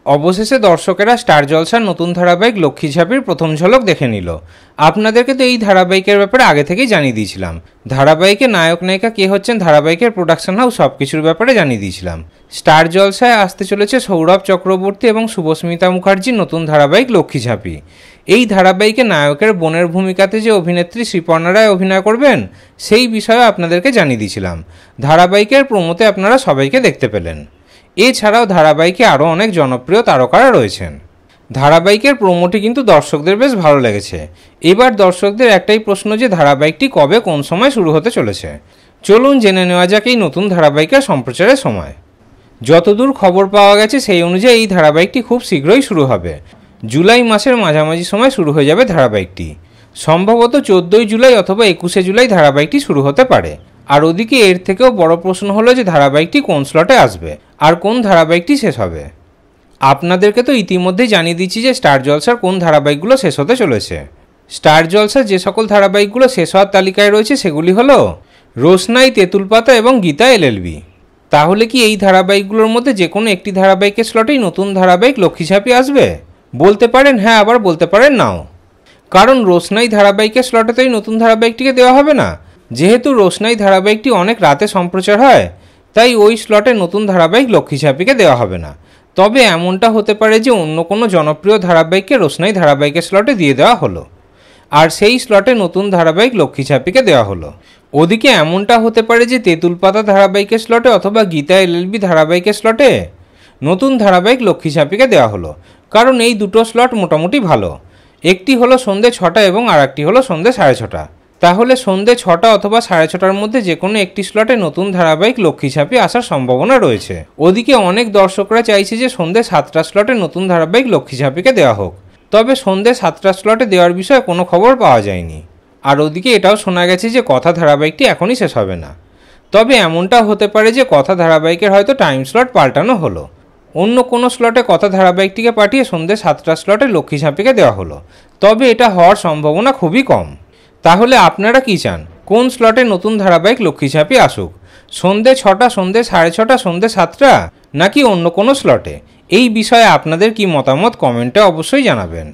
অবশেষে দর্শকেরা স্টার জলসার নতুন ধারাবাহিক লক্ষ্মী ঝাঁপির প্রথম ঝলক দেখে নিল। আপনাদেরকে তো এই ধারাবাহিকের ব্যাপারে আগে থেকেই জানিয়ে দিয়েছিলাম। ধারাবাহিকে নায়ক নায়িকা কে হচ্ছেন, ধারাবাহিকের প্রোডাকশন হাউস, সব কিছুর ব্যাপারে জানিয়ে দিয়েছিলাম। স্টার জলসায় আসতে চলেছে সৌরভ চক্রবর্তী এবং শুভস্মিতা মুখার্জির নতুন ধারাবাহিক লক্ষ্মী ঝাঁপি। এই ধারাবাহিকে নায়কের বোনের ভূমিকাতে যে অভিনেত্রী শ্রীপর্ণা রায় অভিনয় করবেন সেই বিষয়ে আপনাদেরকে জানিয়ে দিয়েছিলাম। ধারাবাহিকের প্রোমোতে আপনারা সবাইকে দেখতে পেলেন। এছাড়াও ধারাবাহিকে আরও অনেক জনপ্রিয় তারকারা রয়েছেন। ধারাবাহিকের প্রোমোটি কিন্তু দর্শকদের বেশ ভালো লেগেছে। এবার দর্শকদের একটাই প্রশ্ন যে ধারাবাহিকটি কবে কোন সময় শুরু হতে চলেছে। চলুন জেনে নেওয়া যাক এই নতুন ধারাবাহিকের সম্প্রচারের সময়। যতদূর খবর পাওয়া গেছে সেই অনুযায়ী এই ধারাবাহিকটি খুব শীঘ্রই শুরু হবে। জুলাই মাসের মাঝামাঝি সময় শুরু হয়ে যাবে ধারাবাহিকটি। সম্ভবত 14ই জুলাই অথবা 21শে জুলাই ধারাবাহিকটি শুরু হতে পারে। আর ওদিকে এর থেকেও বড় প্রশ্ন হলো যে ধারাবাহিকটি কোন স্লটে আসবে আর কোন ধারাবাহিকটি শেষ হবে। আপনাদেরকে তো ইতিমধ্যেই জানিয়ে দিচ্ছি যে স্টার জলসার কোন ধারাবাহিকগুলো শেষ হতে চলেছে। স্টার জলসার যে সকল ধারাবাহিকগুলো শেষ হওয়ার তালিকায় রয়েছে সেগুলি হলো রোশনাই, তেঁতুল পাতা এবং গীতা এলএলবি। তাহলে কি এই ধারাবাহিকগুলোর মধ্যে যে কোনো একটি ধারাবাহিকের স্লটেই নতুন ধারাবাহিক লক্ষ্মী ঝাঁপি আসবে? বলতে পারেন হ্যাঁ, আবার বলতে পারেন নাও। কারণ রোশনাই ধারাবাহিকের স্লটে তো এই নতুন ধারাবাহিকটিকে দেওয়া হবে না। যেহেতু রোশনাই ধারাবাহিকটি অনেক রাতে সম্প্রচার হয়, তাই ওই স্লটে নতুন ধারাবাহিক লক্ষ্মী ঝাঁপিকে দেওয়া হবে না। তবে এমনটা হতে পারে যে অন্য কোনো জনপ্রিয় ধারাবাহিককে রোশনাই ধারাবাহিকের স্লটে দিয়ে দেওয়া হলো, আর সেই স্লটে নতুন ধারাবাহিক লক্ষ্মী ঝাঁপিকে দেওয়া হলো। ওদিকে এমনটা হতে পারে যে তেঁতুল পাতা ধারাবাহিকের স্লটে অথবা গীতা এলএলবি ধারাবাহিকের স্লটে নতুন ধারাবাহিক লক্ষ্মী ঝাঁপিকে দেওয়া হলো। কারণ এই দুটো স্লট মোটামুটি ভালো। একটি হলো সন্ধ্যে 6টা এবং আর একটি হলো সন্ধ্যে 6:30। তাহলে সন্ধ্যে 6টা অথবা 6:30টার মধ্যে যে কোনো একটি স্লটে নতুন ধারাবাহিক লক্ষ্মী ঝাঁপি আসার সম্ভাবনা রয়েছে। ওদিকে অনেক দর্শকরা চাইছে যে সন্ধ্যে 7টা স্লটে নতুন ধারাবাহিক লক্ষ্মী ঝাঁপিকে দেওয়া হোক। তবে সন্ধ্যে 7টা স্লটে দেওয়ার বিষয়ে কোনো খবর পাওয়া যায়নি। আর ওদিকে এটাও শোনা গেছে যে কথা ধারাবাহিকটি এখনই শেষ হবে না। তবে এমনটা হতে পারে যে কথা ধারাবাহিকের হয়তো টাইম স্লট পাল্টানো হলো। অন্য কোনো স্লটে কথা ধারাবাহিকটিকে পাঠিয়ে সন্ধ্যে 7টা স্লটে লক্ষ্মী ঝাঁপিকে দেওয়া হলো। তবে এটা হওয়ার সম্ভাবনা খুবই কম। তাহলে আপনারা কি চান, কোন স্লটে নতুন ধারাবাহিক লক্ষ্মী ঝাঁপি আসুক? সন্ধ্যে 6টা, সন্ধ্যে 6:30, সন্ধ্যে 7টা, নাকি অন্য কোনো স্লটে? এই বিষয়ে আপনাদের কি মতামত কমেন্টে অবশ্যই জানাবেন।